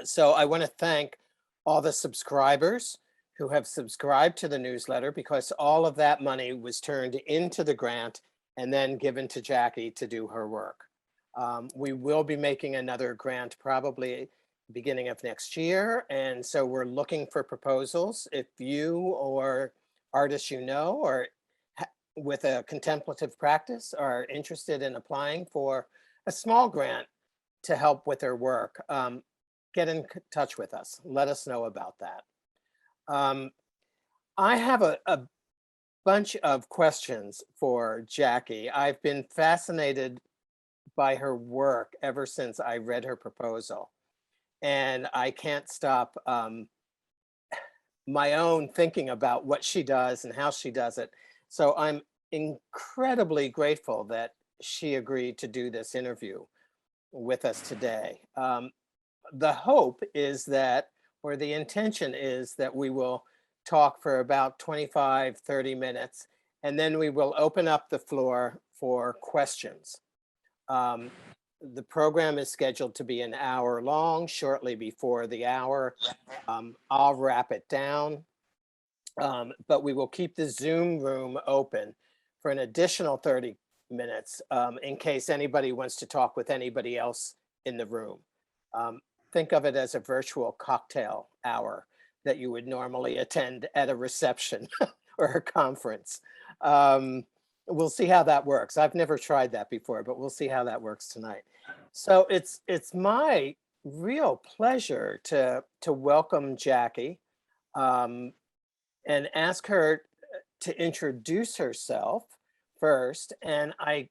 So I want to thank all the subscribers who have subscribed to the newsletter, because all of that money was turned into the grant and then given to Jacqui to do her work. We will be making another grant probably beginning of next year. And so we're looking for proposals. If you or artists you know or with a contemplative practice are interested in applying for a small grant to help with their work, get in touch with us. Let us know about that. I have a bunch of questions for Jacqui. I've been fascinated by her work ever since I read her proposal. And I can't stop my own thinking about what she does and how she does it. So I'm incredibly grateful that she agreed to do this interview with us today. The hope is that, or the intention is that we will talk for about 25, 30 minutes, and then we will open up the floor for questions. The program is scheduled to be an hour long. Shortly before the hour, I'll wrap it down, but we will keep the Zoom room open for an additional 30 minutes in case anybody wants to talk with anybody else in the room. Think of it as a virtual cocktail hour that you would normally attend at a reception or a conference. We'll see how that works. I've never tried that before, but we'll see how that works tonight. So it's my real pleasure to welcome Jacqui and ask her to introduce herself first. And I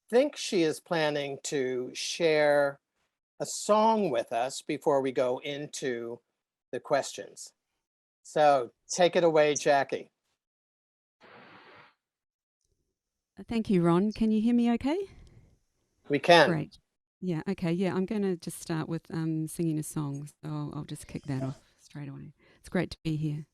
think she is planning to share a song with us before we go into the questions. So take it away, Jacqui. Thank you, Ron. Can you hear me okay? We can. Great. Yeah, okay. Yeah, I'm going to just start with singing a song. So I'll just kick that off straight away. It's great to be here.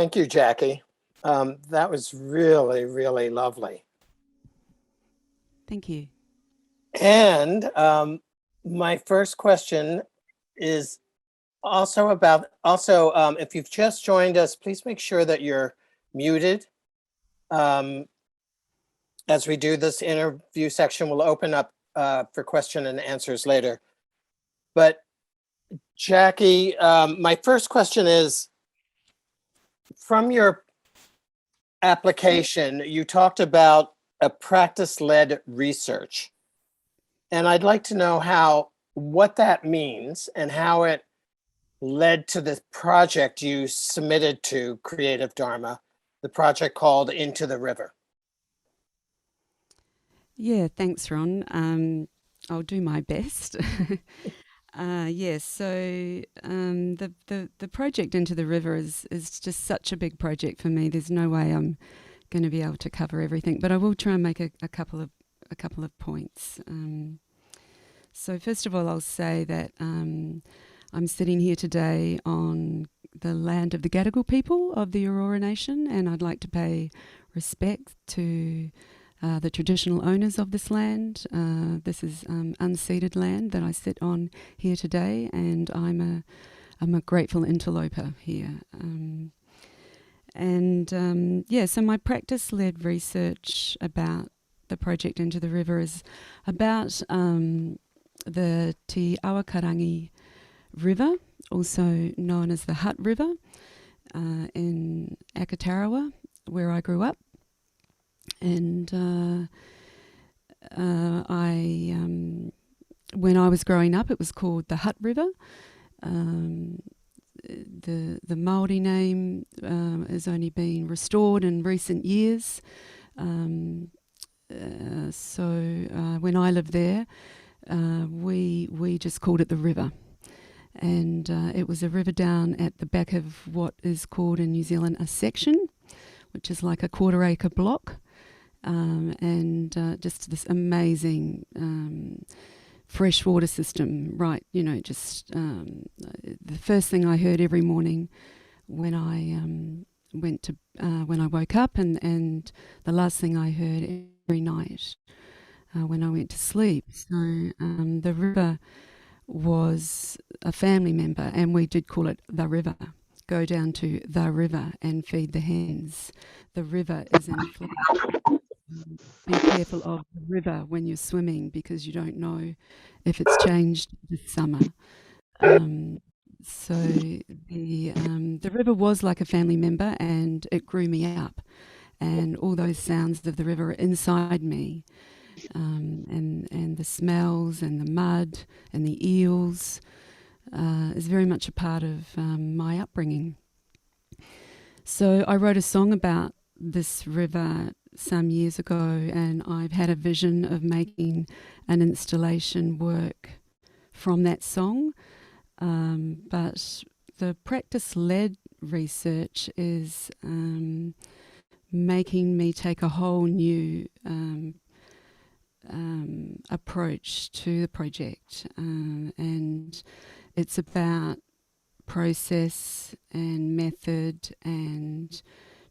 Thank you, Jacqui. That was really, really lovely. Thank you. And my first question is also if you've just joined us, please make sure that you're muted. As we do this interview section, we'll open up for question and answers later. But Jacqui, my first question is, from your application, you talked about a practice-led research. And I'd like to know what that means and how it led to the project you submitted to Creative Dharma, the project called Into the River. Yeah, thanks, Ron. I'll do my best. So the project Into the River is just such a big project for me. There's no way I'm going to be able to cover everything, but I will try and make a couple of points. So first of all, I'll say that I'm sitting here today on the land of the Gadigal people of the Aurora Nation, and I'd like to pay respect to the traditional owners of this land. This is unceded land that I sit on here today, and I'm a grateful interloper here. So my practice-led research about the project Into the River is about the Te Awa Kairangi River, also known as the Hutt River, in Aotearoa, where I grew up. And when I was growing up, it was called the Hutt River. The Māori name has only been restored in recent years. When I lived there, we just called it the river. And it was a river down at the back of what is called in New Zealand a section, which is like a quarter-acre block. Just this amazing freshwater system, right? The first thing I heard every morning when I when I woke up, and the last thing I heard every night when I went to sleep. So the river was a family member, and we did call it the river. Go down to the river and feed the hens. The river is in flood. Be careful of the river when you're swimming, because you don't know if it's changed this summer. So the river was like a family member, and it grew me up. And all those sounds of the river are inside me, and the smells and the mud and the eels is very much a part of my upbringing. So I wrote a song about this river some years ago, and I've had a vision of making an installation work from that song. But the practice-led research is making me take a whole new approach to the project, and it's about process and method and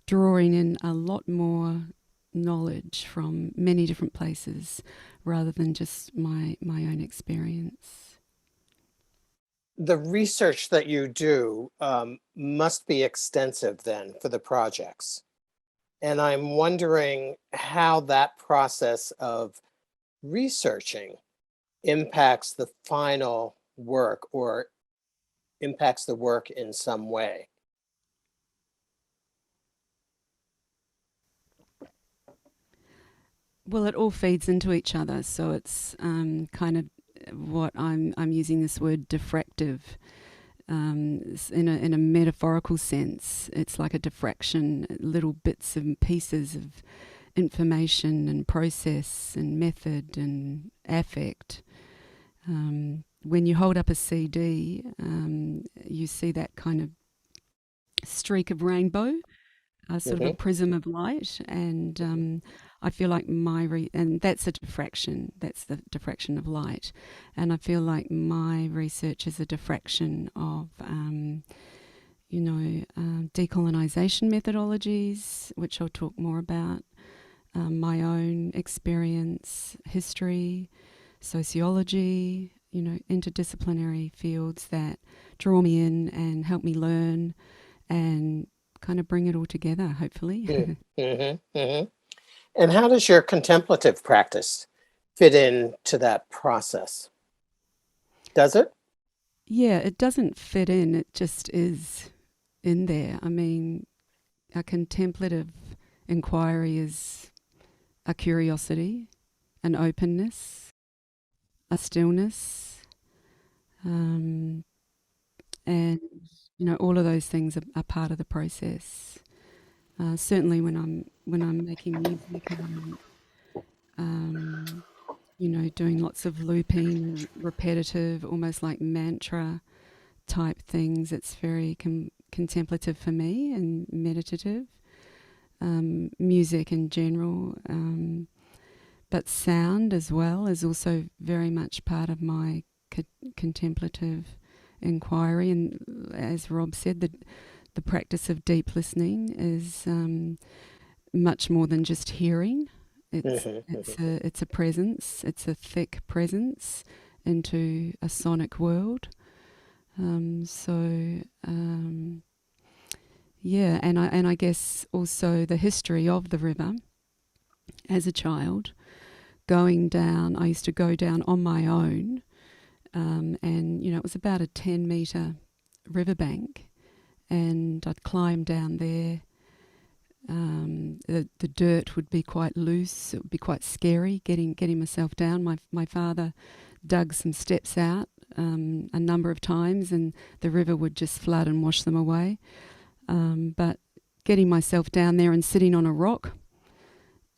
drawing in a lot more knowledge from many different places rather than just my own experience. The research that you do must be extensive then for the projects. And I'm wondering how that process of researching impacts the final work or impacts the work in some way. Well, it all feeds into each other, so it's kind of what I'm using this word diffractive in a metaphorical sense. It's like a diffraction, little bits and pieces of information and process and method and affect. When you hold up a CD, you see that kind of streak of rainbow, sort of a prism of light, and I feel like and that's a diffraction. That's the diffraction of light, and I feel like my research is a diffraction of, decolonization methodologies, which I'll talk more about, my own experience, history, sociology, interdisciplinary fields that draw me in and help me learn and kind of bring it all together, hopefully. Mm-hmm, mm-hmm. And how does your contemplative practice fit into that process? Does it? Yeah, it doesn't fit in, it just is in there. I mean, a contemplative inquiry is a curiosity, an openness, a stillness, and all of those things are part of the process. Certainly, when I'm making music and doing lots of looping, repetitive, almost like mantra type things, it's very contemplative for me and meditative. Music in general, but sound as well is also very much part of my contemplative inquiry. And as Rob said, the practice of deep listening is much more than just hearing. It's a presence. It's a thick presence into a sonic world. Yeah, and I guess also the history of the river. As a child, going down, I used to go down on my own, and it was about a 10-metre riverbank, and I'd climb down there. The dirt would be quite loose. It would be quite scary getting myself down. My father dug some steps out a number of times, and the river would just flood and wash them away. But getting myself down there and sitting on a rock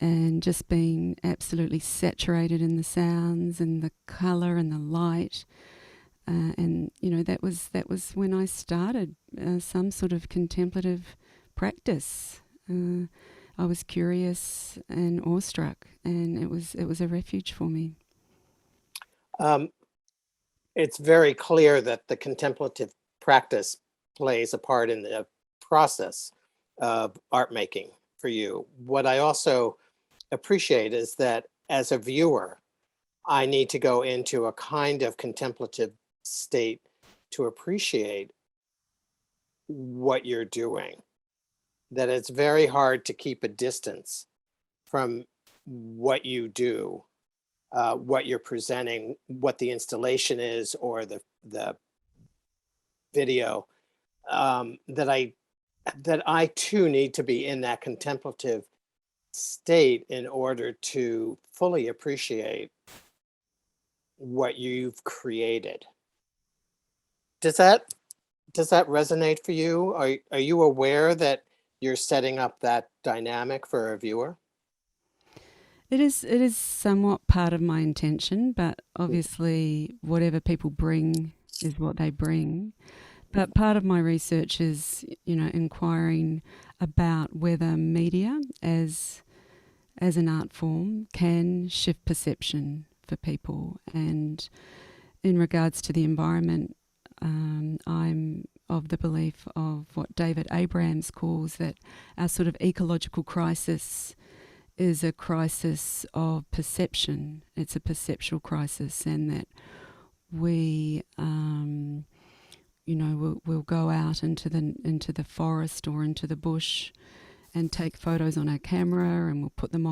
and just being absolutely saturated in the sounds and the colour and the light, and that was when I started some sort of contemplative practice. I was curious and awestruck, and it was a refuge for me. It's very clear that the contemplative practice plays a part in the process of art making for you. What I also appreciate is that as a viewer, I need to go into a kind of contemplative state to appreciate what you're doing. That it's very hard to keep a distance from what you do, what you're presenting, what the installation is, or the video. That I too need to be in that contemplative state in order to fully appreciate what you've created. Does that resonate for you? Are you aware that you're setting up that dynamic for a viewer? It is somewhat part of my intention, but obviously whatever people bring is what they bring. But part of my research is, inquiring about whether media as an art form can shift perception for people. And in regards to the environment, I'm of the belief of what David Abrams calls that our sort of ecological crisis is a crisis of perception. It's a perceptual crisis, and that we, we'll go out into the forest or into the bush and take photos on our camera, and we'll put them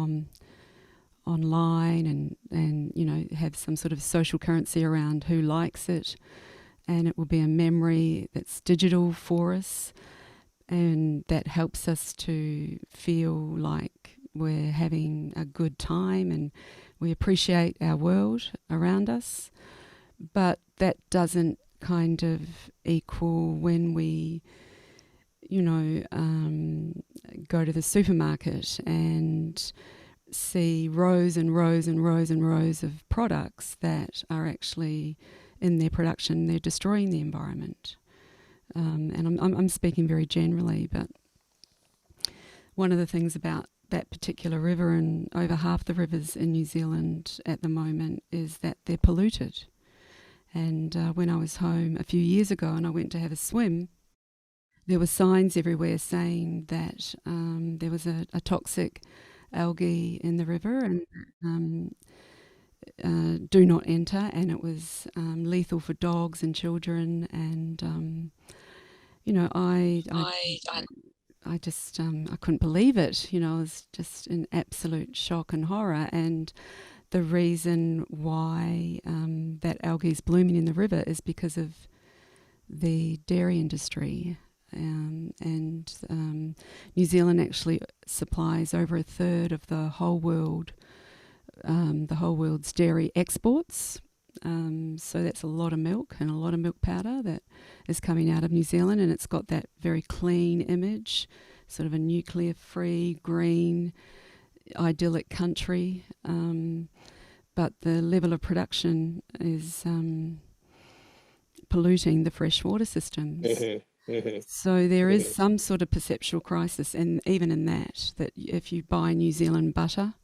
online and have some sort of social currency around who likes it, and it will be a memory that's digital for us, and that helps us to feel like we're having a good time and we appreciate our world around us. But that doesn't kind of equal when we go to the supermarket and see rows and rows and rows and rows of products that are actually, in their production, they're destroying the environment. And I'm speaking very generally, but one of the things about that particular river, and over half the rivers in New Zealand at the moment, is that they're polluted. And when I was home a few years ago and I went to have a swim, there were signs everywhere saying that there was a toxic algae in the river, and do not enter, and it was lethal for dogs and children. And I just I couldn't believe it. I was just in absolute shock and horror. And the reason why that algae is blooming in the river is because of the dairy industry. And New Zealand actually supplies over a third of the whole world's dairy exports. So that's a lot of milk and a lot of milk powder that is coming out of New Zealand, and it's got that very clean image, sort of a nuclear-free, green, idyllic country. But the level of production is polluting the freshwater systems. So there is some sort of perceptual crisis, and even in that if you buy New Zealand butter,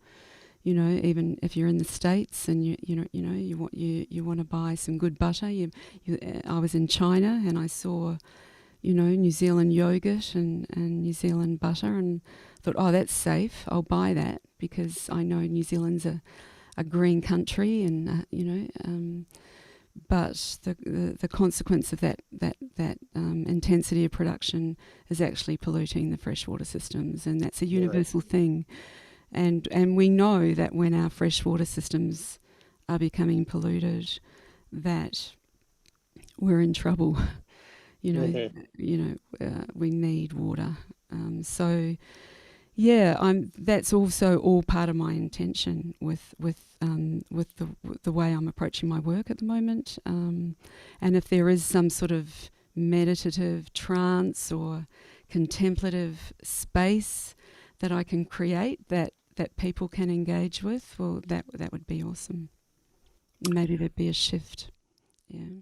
even if you're in the States and you want to buy some good butter, I was in China and I saw, New Zealand yogurt and New Zealand butter, and thought, oh, that's safe. I'll buy that because I know New Zealand's a green country, and but the consequence of that intensity of production is actually polluting the freshwater systems, and that's a universal thing. And we know that when our freshwater systems are becoming polluted, that we're in trouble. We need water. That's also all part of my intention with the way I'm approaching my work at the moment. And if there is some sort of meditative trance or contemplative space that I can create that people can engage with, well, that would be awesome. Maybe there'd be a shift. Yeah.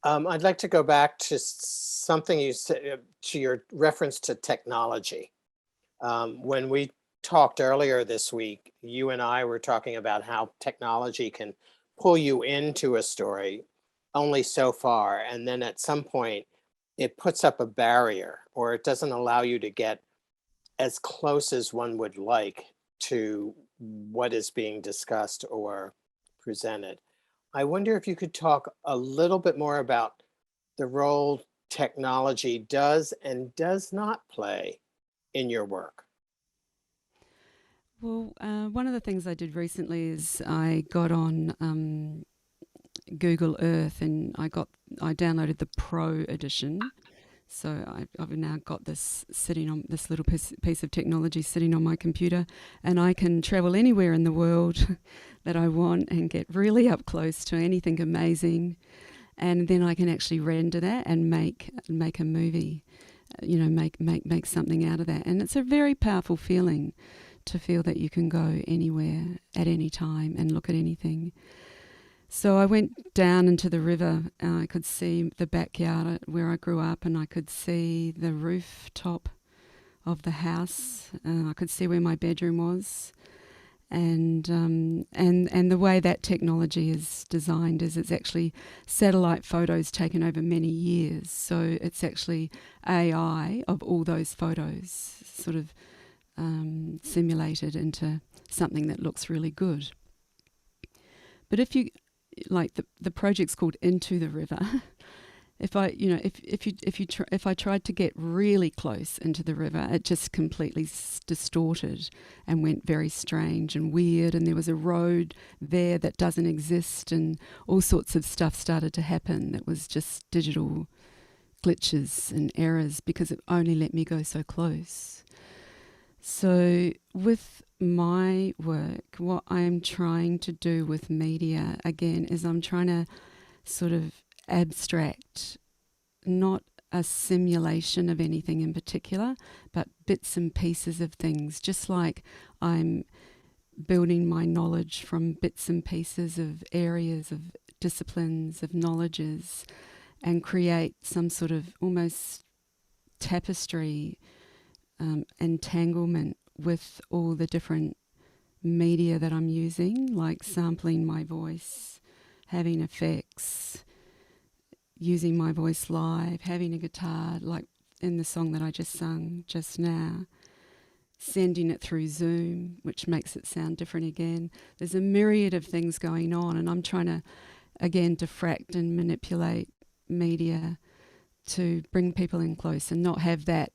I'd like to go back to something you said, to your reference to technology. When we talked earlier this week, you and I were talking about how technology can pull you into a story only so far, and then at some point it puts up a barrier, or it doesn't allow you to get as close as one would like to what is being discussed or presented. I wonder if you could talk a little bit more about the role technology does and does not play in your work. Well, one of the things I did recently is I got on Google Earth, and I downloaded the Pro edition. So I've now got this little piece of technology sitting on my computer, and I can travel anywhere in the world that I want and get really up close to anything amazing, and then I can actually render that and make a movie, make something out of that. And it's a very powerful feeling to feel that you can go anywhere at any time and look at anything. So I went down into the river, and I could see the backyard where I grew up, and I could see the rooftop of the house. I could see where my bedroom was, and the way that technology is designed is it's actually satellite photos taken over many years. So it's actually AI of all those photos, sort of simulated into something that looks really good. But if you the project's called Into the River. If I tried to get really close into the river, it just completely distorted and went very strange and weird. And there was a road there that doesn't exist, and all sorts of stuff started to happen that was just digital glitches and errors because it only let me go so close. So with my work, what I'm trying to do with media, again, is I'm trying to sort of abstract, not a simulation of anything in particular, but bits and pieces of things, just like I'm building my knowledge from bits and pieces of areas, of disciplines, of knowledges, and create some sort of almost tapestry, entanglement with all the different media that I'm using, like sampling my voice, having effects, using my voice live, having a guitar, like in the song that I just sung just now, sending it through Zoom, which makes it sound different again. There's a myriad of things going on, and I'm trying to, again, diffract and manipulate media to bring people in close and not have that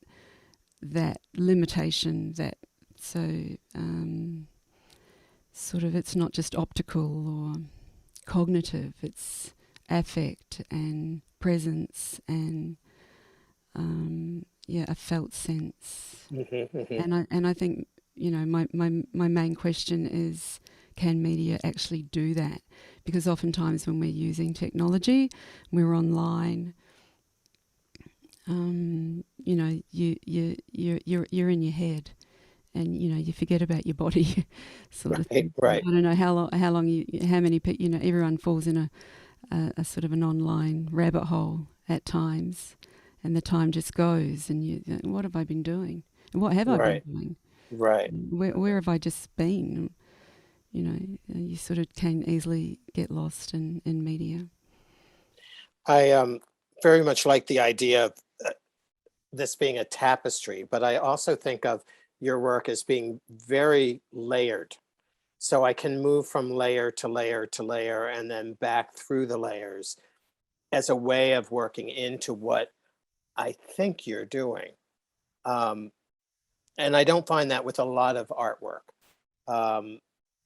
limitation, that sort of, it's not just optical or cognitive, it's affect and presence and a felt sense. And I think, my main question is, can media actually do that? Because oftentimes when we're using technology, we're online, you're in your head, and you forget about your body, sort of thing. Right. I don't know how many people, everyone falls in a sort of an online rabbit hole at times, and the time just goes, and you think, what have I been doing? And what have I been doing? Right. Where have I just been? You sort of can easily get lost in media. I very much like the idea of this being a tapestry, but I also think of your work as being very layered. So I can move from layer to layer to layer and then back through the layers as a way of working into what I think you're doing. And I don't find that with a lot of artwork,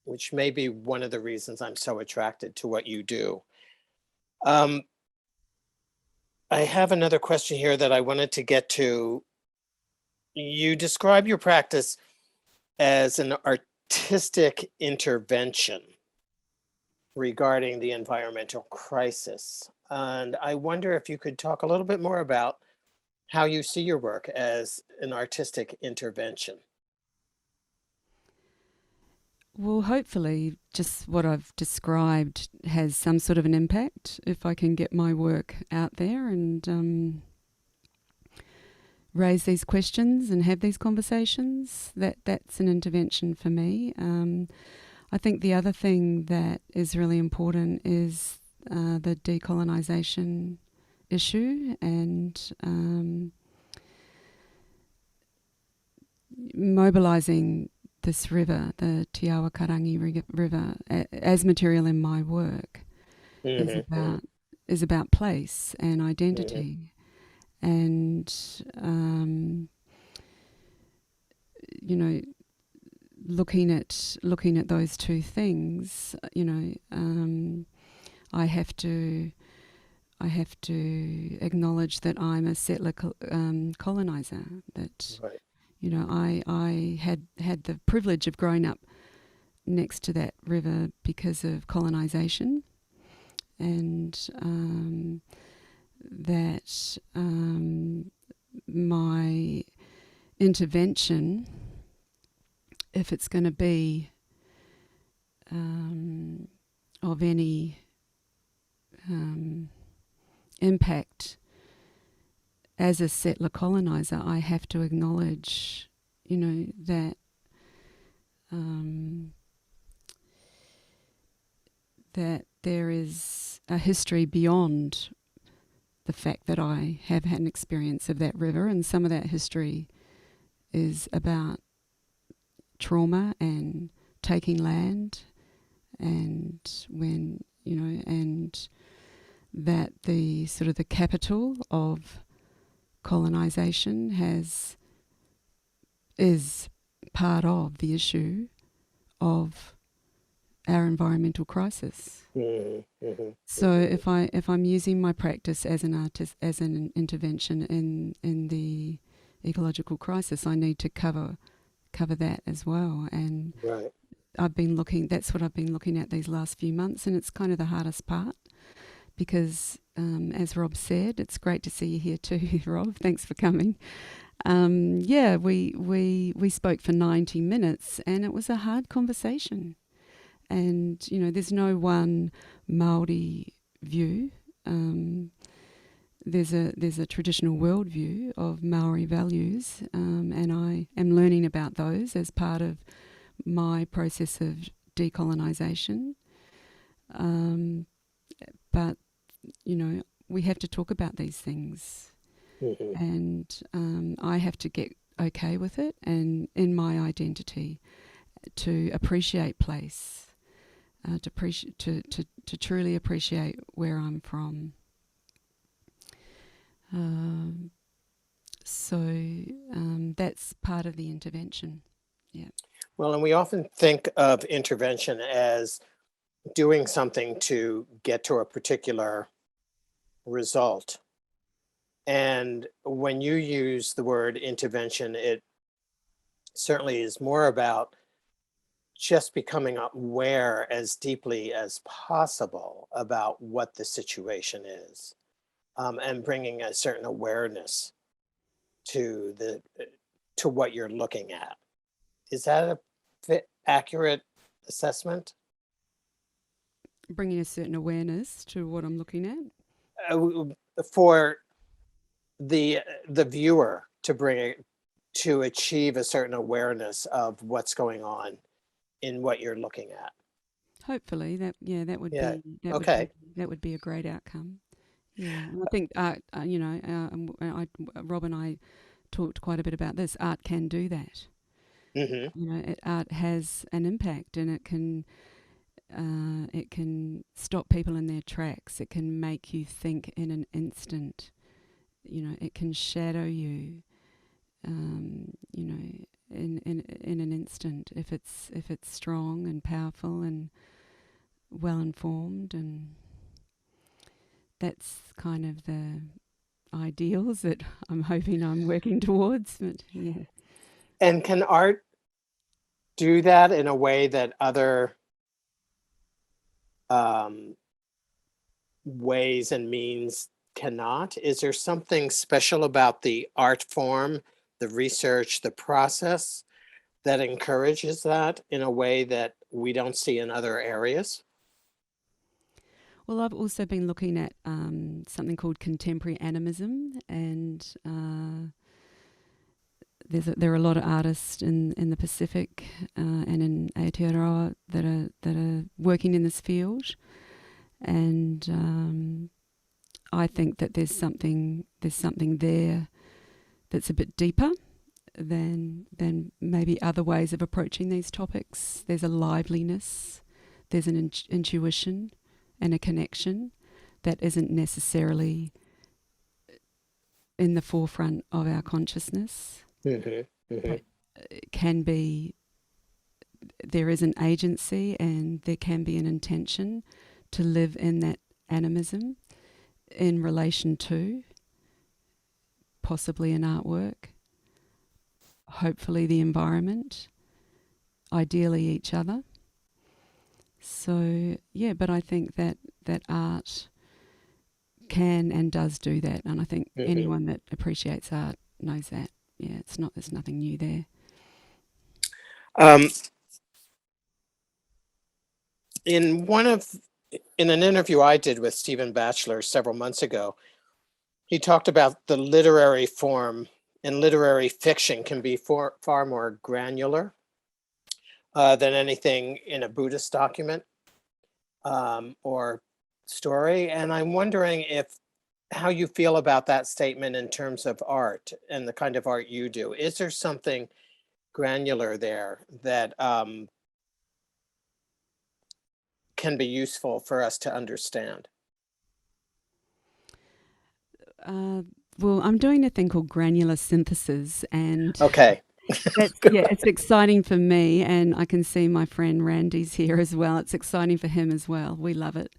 which may be one of the reasons I'm so attracted to what you do. I have another question here that I wanted to get to. You describe your practice as an artistic intervention regarding the environmental crisis. And I wonder if you could talk a little bit more about how you see your work as an artistic intervention. Well, hopefully just what I've described has some sort of an impact if I can get my work out there and raise these questions and have these conversations. That's an intervention for me. I think the other thing that is really important is the decolonization issue and mobilizing this river, the Te Awa Kairangi River, as material in my work is about place and identity, and looking at those two things. I have to acknowledge that I'm a settler colonizer. That Right. I had the privilege of growing up next to that river because of colonization, and that my intervention, if it's going to be of any impact as a settler colonizer, I have to acknowledge, that that there is a history beyond the fact that I have had an experience of that river, and some of that history is about trauma and taking land, and when and that the sort of the capital of colonization is part of the issue of our environmental crisis. So if I'm using my practice as an artist, as an intervention in the ecological crisis, I need to cover that as well. And Right. that's what I've been looking at these last few months, and it's kind of the hardest part because, as Rob said, it's great to see you here too, Rob. Thanks for coming. We spoke for 90 minutes, and it was a hard conversation. And there's no one Māori view. There's a traditional worldview of Maori values, and I am learning about those as part of my process of decolonisation. But we have to talk about these things. Mhm. and I have to get okay with it, and in my identity to appreciate place, to truly appreciate where I'm from. Um, so that's part of the intervention. Yeah. Well, and we often think of intervention as doing something to get to a particular result. And when you use the word intervention, it certainly is more about just becoming aware as deeply as possible about what the situation is, and bringing a certain awareness to to what you're looking at. Is that a accurate assessment? Bringing a certain awareness to what I'm looking at. For the viewer to bring it to achieve a certain awareness of what's going on in what you're looking at. Hopefully, that would Yeah. be Okay. that would be a great outcome. Yeah, and I think art, Rob and I talked quite a bit about this. Art can do that. Hmm. Art has an impact, and it can stop people in their tracks. It can make you think in an instant. It can shadow you. In an instant, if it's strong and powerful and well informed, and that's kind of the ideals that I'm hoping I'm working towards. But yeah. And can art do that in a way that other um, ways and means cannot? Is there something special about the art form, the research, the process that encourages that in a way that we don't see in other areas? Well, I've also been looking at something called contemporary animism, and there are a lot of artists in the Pacific and in Aotearoa that are working in this field, and I think that there's something there that's a bit deeper than maybe other ways of approaching these topics. There's a liveliness, there's an intuition and a connection that isn't necessarily in the forefront of our consciousness, Hmm. Hmm. but it can be. There is an agency and there can be an intention to live in that animism in relation to possibly an artwork, hopefully the environment, ideally each other. So yeah, but I think that art can and does do that, and I think Hmm. anyone that appreciates art knows that. Yeah, there's nothing new there. Um, in one of in an interview I did with Stephen Batchelor several months ago, he talked about the literary form, and literary fiction can be far more granular than anything in a Buddhist document, or story. And I'm wondering if how you feel about that statement in terms of art and the kind of art you do. Is there something granular there that can be useful for us to understand? Uh, well, I'm doing a thing called granular synthesis, and Okay. it's exciting for me, and I can see my friend Randy's here as well. It's exciting for him as well. We love it.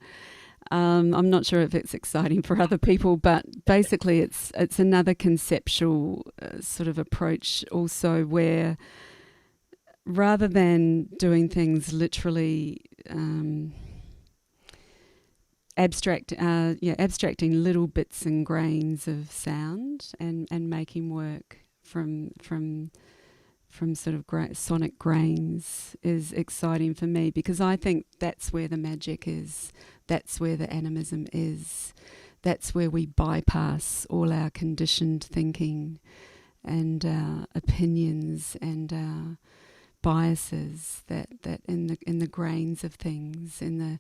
I'm not sure if it's exciting for other people, but basically, it's another conceptual sort of approach, also where rather than doing things literally. Abstracting little bits and grains of sound, and making work from sort of sonic grains is exciting for me, because I think that's where the magic is. That's where the animism is. That's where we bypass all our conditioned thinking and our opinions and our biases. That in the grains of things, in the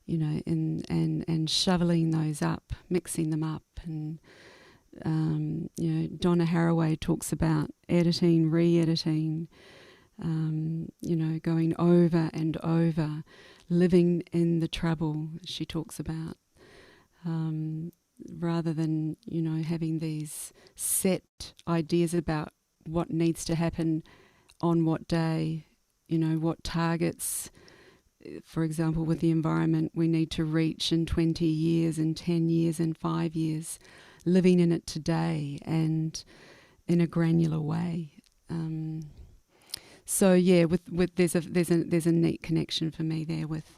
and shoveling those up, mixing them up, and Donna Haraway talks about editing, re-editing, going over and over, living in the trouble, she talks about, rather than, having these set ideas about what needs to happen on what day, what targets, for example, with the environment, we need to reach in 20 years, in 10 years, in 5 years, living in it today and in a granular way. So yeah, with there's a neat connection for me there with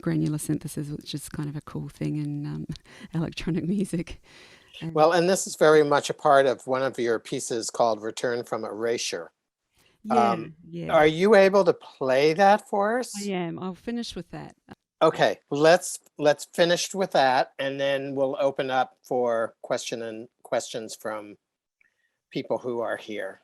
granular synthesis, which is kind of a cool thing in electronic music. Well, and this is very much a part of one of your pieces called Return from Erasure. Yeah. Are you able to play that for us? I am. I'll finish with that. Okay, let's finish with that, and then we'll open up for questions from people who are here.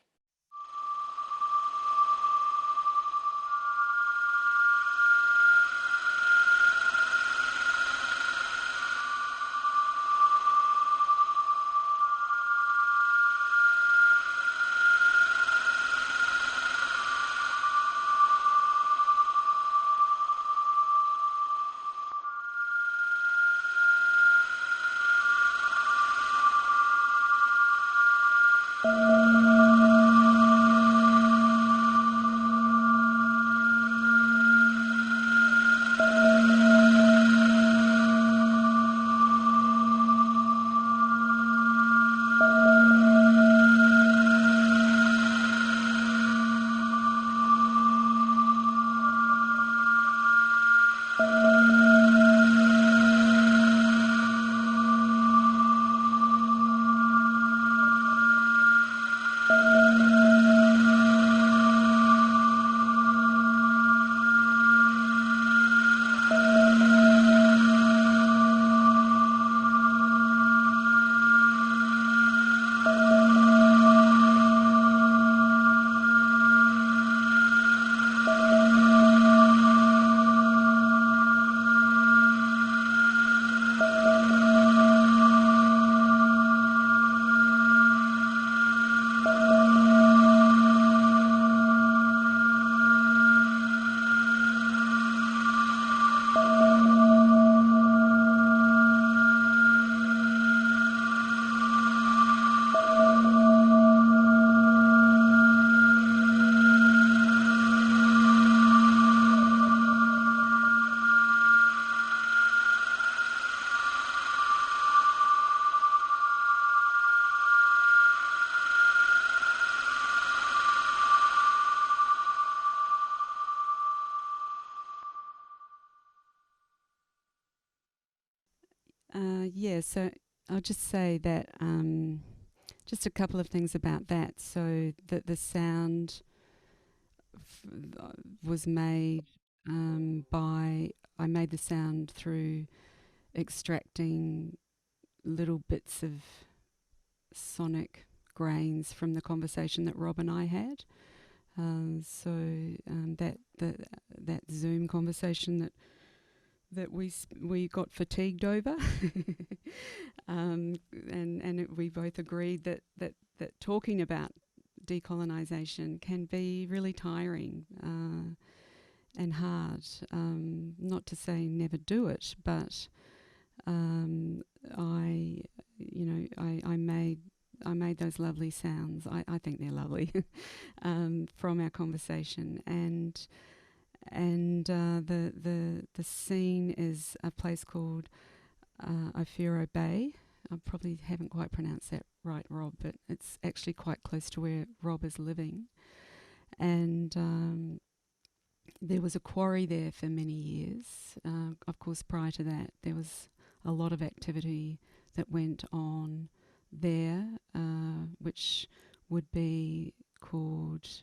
So I'll just say that just a couple of things about that. So that the sound was made I made the sound through extracting little bits of sonic grains from the conversation that Rob and I had. That Zoom conversation that we got fatigued over, and we both agreed that talking about decolonization can be really tiring and hard. Not to say never do it, but I made those lovely sounds. I think they're lovely from our conversation, and the scene is a place called Aotearoa Bay. I probably haven't quite pronounced that right, Rob, but it's actually quite close to where Rob is living. And there was a quarry there for many years. Of course, prior to that, there was a lot of activity that went on there, which would be called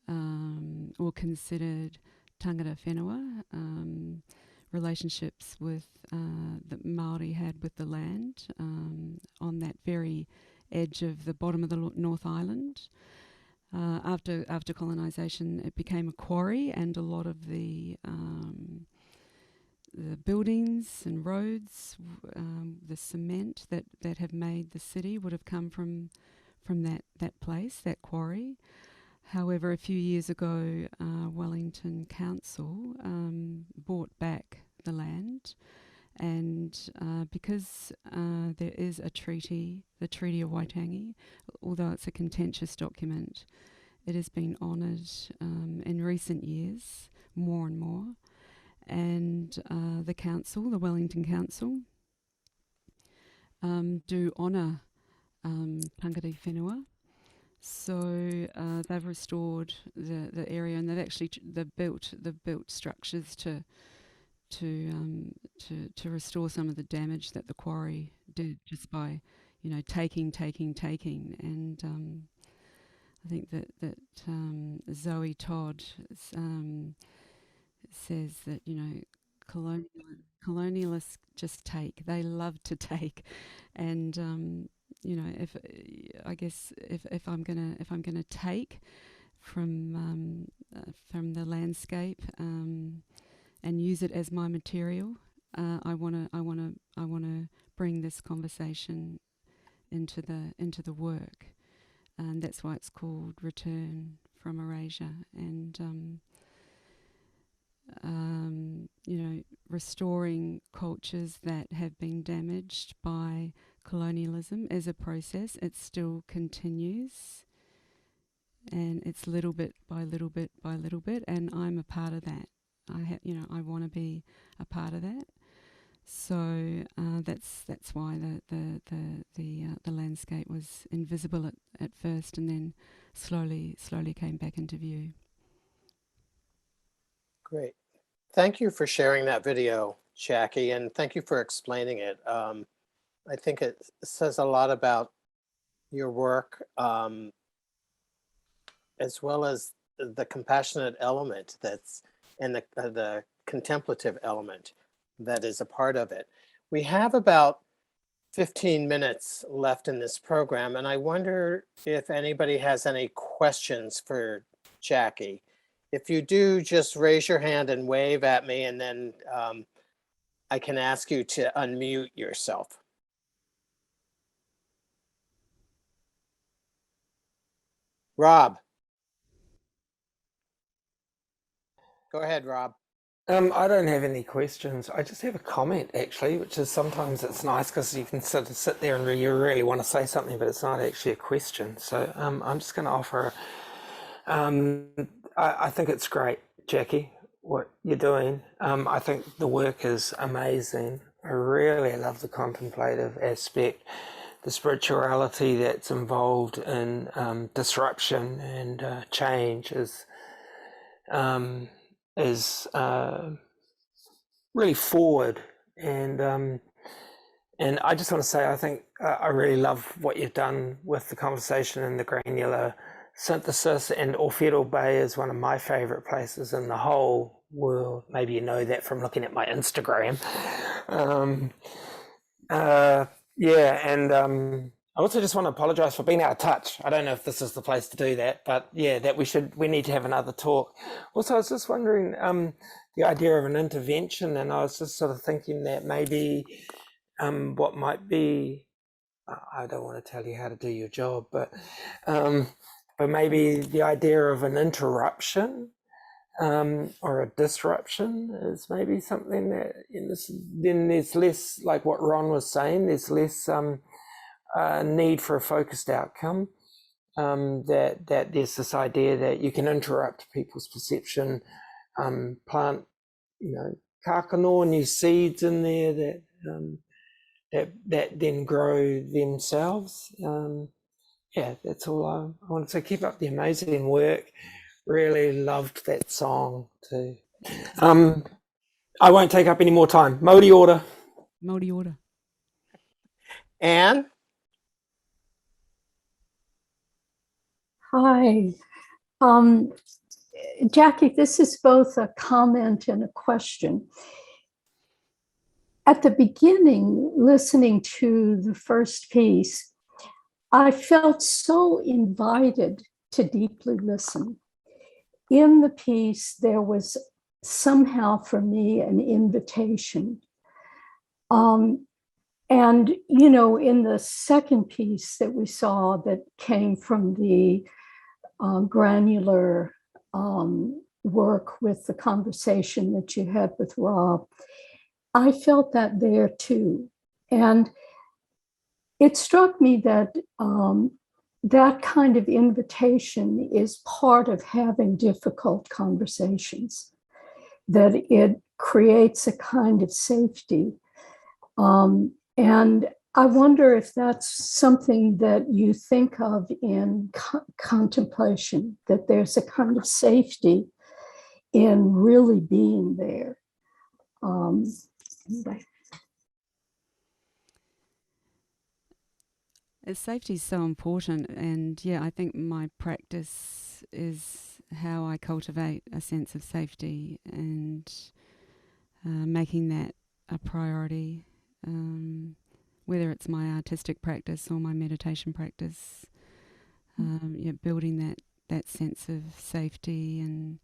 or considered tangata whenua, relationships with that Māori had with the land on that very edge of the bottom of the North Island. After colonisation, it became a quarry, and a lot of the the buildings and roads, the cement that have made the city would have come from that place, that quarry. However, a few years ago, Wellington Council bought back the land, and because there is a treaty, the Treaty of Waitangi, although it's a contentious document, it has been honoured in recent years more and more. And the council, the Wellington Council, do honour Tangata Whenua. So they've restored the area, and they've actually they've built structures to restore some of the damage that the quarry did just by taking, and I think that Zoe Todd says that colonialists just take. They love to take, and if I'm gonna take from the landscape and use it as my material, I wanna bring this conversation into the work, and that's why it's called Return from Erasure. And restoring cultures that have been damaged by colonialism is a process. It still continues, and it's little bit by little bit by little bit, and I'm a part of that. I want to be a part of that. So that's why the landscape was invisible at first, and then slowly came back into view. Great. Thank you for sharing that video, Jacqui, and thank you for explaining it. I think it says a lot about your work, as well as the compassionate element that's and the contemplative element that is a part of it. We have about 15 minutes left in this program, and I wonder if anybody has any questions for Jacqui. If you do, just raise your hand and wave at me, and then I can ask you to unmute yourself. Rob. Go ahead, Rob. I don't have any questions. I just have a comment, actually, which is sometimes it's nice because you can sort of sit there and you really want to say something, but it's not actually a question. So I'm just going to offer. I think it's great, Jacqui, what you're doing. I think the work is amazing. I really love the contemplative aspect, the spirituality that's involved in disruption and change is really forward, and I just want to say I think I really love what you've done with the conversation and the granular synthesis, and Ōwhiro Bay is one of my favorite places in the whole world. Maybe you know that from looking at my Instagram. I also just want to apologize for being out of touch. I don't know if this is the place to do that, but yeah, that we need to have another talk. Also, I was just wondering the idea of an intervention, and I was just sort of thinking that maybe what might be, I don't want to tell you how to do your job, but maybe the idea of an interruption or a disruption is maybe something that then there's less, like what Ron was saying, there's less need for a focused outcome, that there's this idea that you can interrupt people's perception, plant kākano, new seeds in there that then grow themselves. That's all I wanted to. Keep up the amazing work. Really loved that song too. I won't take up any more time. Mauri ora. Mauri ora. Anne? Hi. Jacqui, this is both a comment and a question. At the beginning, listening to the first piece, I felt so invited to deeply listen. In the piece, there was somehow for me an invitation. And, you know, in the second piece that we saw that came from the granular work with the conversation that you had with Rob, I felt that there too. And it struck me that that kind of invitation is part of having difficult conversations, that it creates a kind of safety. And I wonder if that's something that you think of in contemplation, that there's a kind of safety in really being there. Safety is so important, and yeah, I think my practice is how I cultivate a sense of safety and making that a priority, whether it's my artistic practice or my meditation practice. Yeah, building that sense of safety and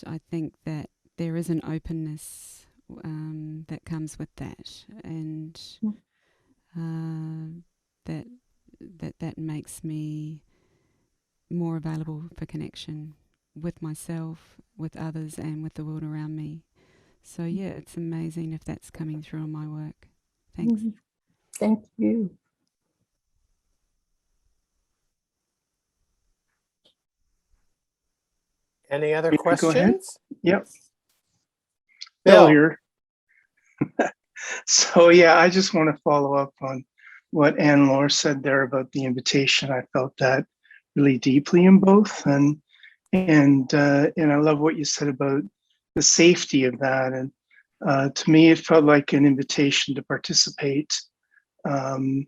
I think that there is an openness that comes with that, and that makes me more available for connection with myself, with others, and with the world around me. So yeah, it's amazing if that's coming through in my work. Thanks. Thank you. Any other Go ahead. questions? Yep. Bill. Bill here. So yeah, I just want to follow up on what Anne-Laure said there about the invitation. I felt that really deeply in both, and I love what you said about the safety of that. And to me, it felt like an invitation to participate in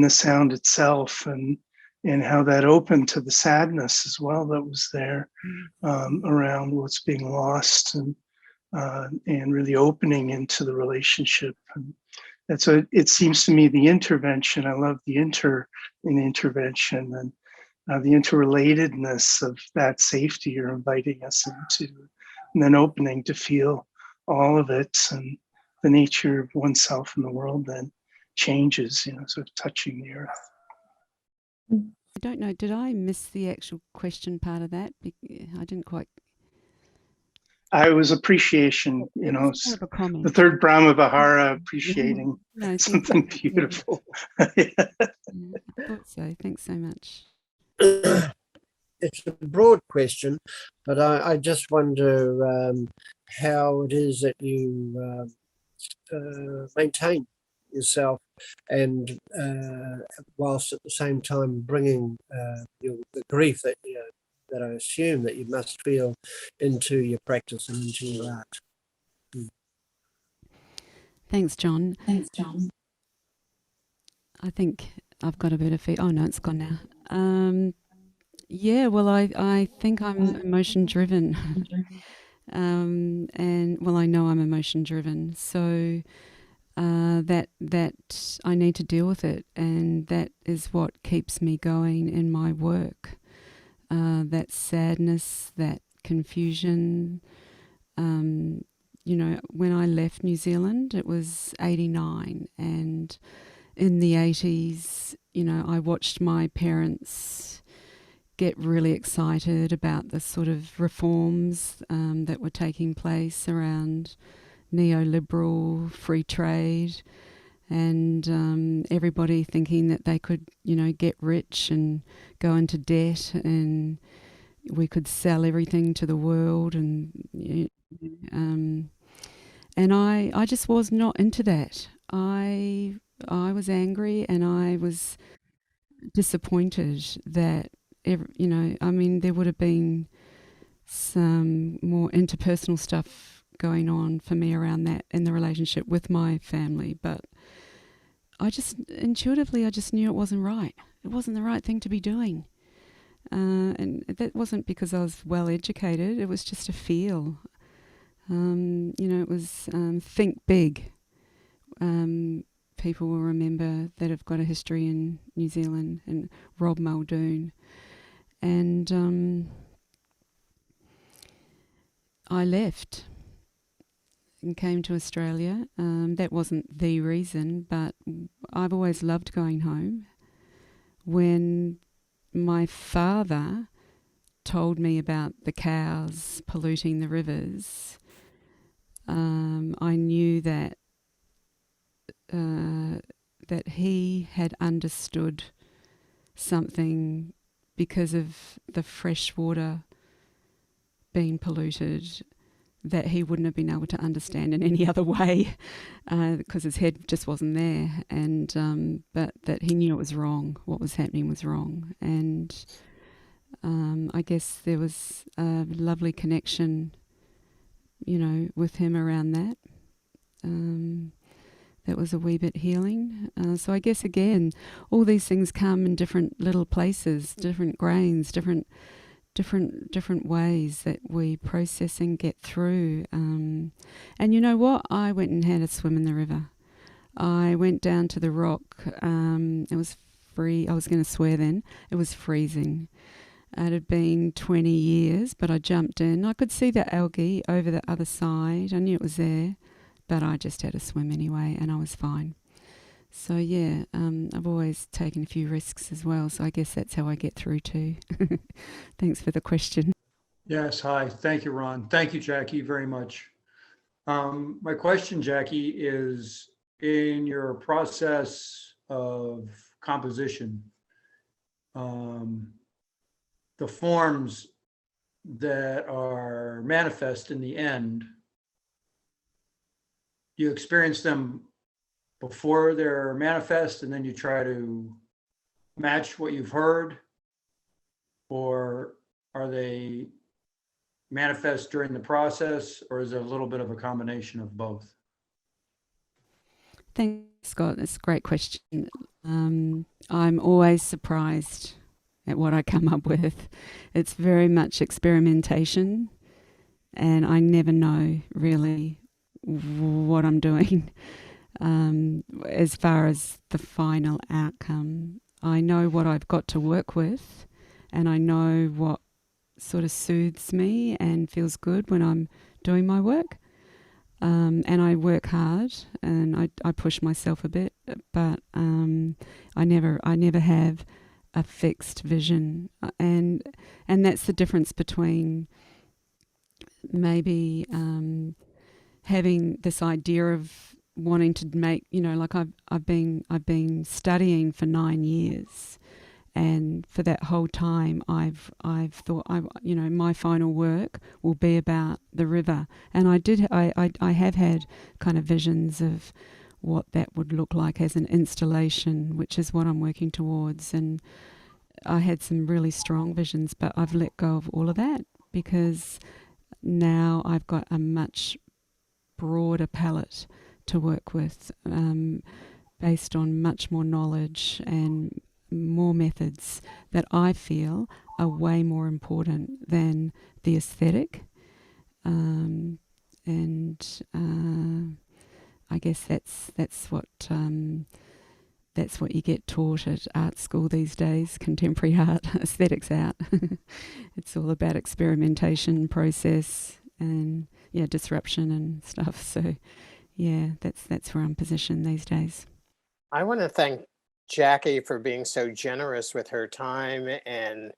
the sound itself, and how that opened to the sadness as well that was there around what's being lost, and really opening into the relationship. And that's what it seems to me, the intervention. I love the intervention and the interrelatedness of that safety you're inviting us into, and then opening to feel all of it, and the nature of oneself in the world then changes, sort of touching the earth. I don't know, did I miss the actual question part of that? I didn't quite. I was appreciation, It was more of a comment. the third Brahma Vihara, appreciating No, something beautiful. Yeah, I thought so. Thanks so much. It's a broad question, but I just wonder how it is that you maintain yourself, and whilst at the same time bringing the grief that that I assume that you must feel into your practice and into your art. Thanks, John. I think I've got a bit of feedback. Oh no, it's gone now. Yeah, well, I think I'm emotion driven, and well, I know I'm emotion driven, so that I need to deal with it, and that is what keeps me going in my work. That sadness, that confusion. When I left New Zealand, it was 89, and in the 80s, I watched my parents get really excited about the sort of reforms that were taking place around neoliberal free trade, and everybody thinking that they could, get rich and go into debt, and we could sell everything to the world, and I just was not into that. I was angry, and I was disappointed that there would have been some more interpersonal stuff going on for me around that in the relationship with my family, but I just intuitively knew it wasn't right. It wasn't the right thing to be doing, and that wasn't because I was well educated. It was just a feel. It was think big. People will remember that have got a history in New Zealand, and Rob Muldoon. And I left and came to Australia. That wasn't the reason, but I've always loved going home. When my father told me about the cows polluting the rivers, I knew that that he had understood something because of the fresh water being polluted that he wouldn't have been able to understand in any other way, because his head just wasn't there. And but that he knew it was wrong. What was happening was wrong. And I guess there was a lovely connection, with him around that. That was a wee bit healing. So I guess, again, all these things come in different little places, different grains, different ways that we process and get through. And you know what? I went and had a swim in the river. I went down to the rock. It was free. I was going to swear then. It was freezing. It had been 20 years, but I jumped in. I could see the algae over the other side. I knew it was there, but I just had a swim anyway, and I was fine. So yeah, I've always taken a few risks as well. So I guess that's how I get through too. Thanks for the question. Yes, hi. Thank you, Ron. Thank you, Jacqui, very much. My question, Jacqui, is in your process of composition, the forms that are manifest in the end, you experience them before they're manifest and then you try to match what you've heard, or are they manifest during the process, or is it a little bit of a combination of both? Thanks, Scott. That's a great question. I'm always surprised at what I come up with. It's very much experimentation, and I never know really what I'm doing. As far as the final outcome, I know what I've got to work with, and I know what sort of soothes me and feels good when I'm doing my work. And I work hard and I push myself a bit, but I never have a fixed vision, and that's the difference between maybe having this idea of wanting to make, like I've been studying for 9 years, and for that whole time I've thought my final work will be about the river, and I have had kind of visions of what that would look like as an installation, which is what I'm working towards. And I had some really strong visions, but I've let go of all of that because now I've got a much broader palette to work with, based on much more knowledge and more methods that I feel are way more important than the aesthetic. I guess that's what you get taught at art school these days, contemporary art, aesthetics out. It's all about experimentation, process, and disruption and stuff. So that's where I'm positioned these days. I want to thank Jacqui for being so generous with her time and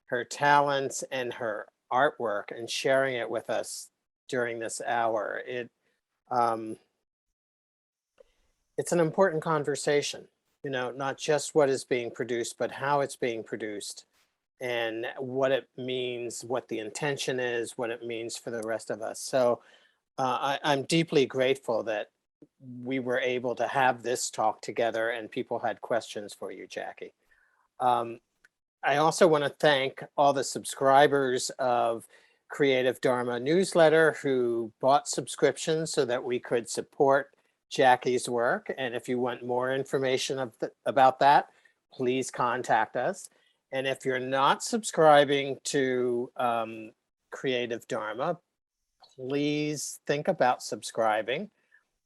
her talents and her artwork and sharing it with us during this hour. It's an important conversation, not just what is being produced, but how it's being produced and what it means, what the intention is, what it means for the rest of us. So I'm deeply grateful that we were able to have this talk together and people had questions for you, Jacqui. I also want to thank all the subscribers of Creative Dharma newsletter who bought subscriptions so that we could support Jacqui's work. And if you want more information about that, please contact us. And if you're not subscribing to Creative Dharma, please think about subscribing.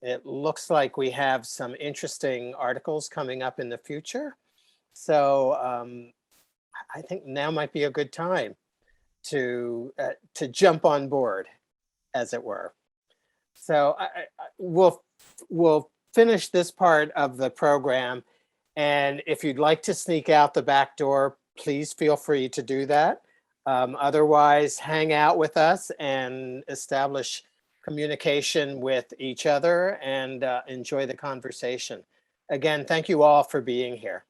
It looks like we have some interesting articles coming up in the future. So I think now might be a good time to jump on board, as it were. So we'll finish this part of the program, and if you'd like to sneak out the back door, please feel free to do that. Otherwise, hang out with us and establish communication with each other and enjoy the conversation. Again, thank you all for being here.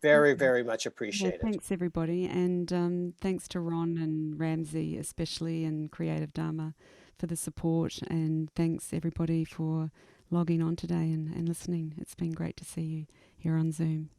Very, very much appreciated. Thanks, everybody. And thanks to Ron and Ramsey, especially, and Creative Dharma for the support. And thanks, everybody, for logging on today and listening. It's been great to see you here on Zoom.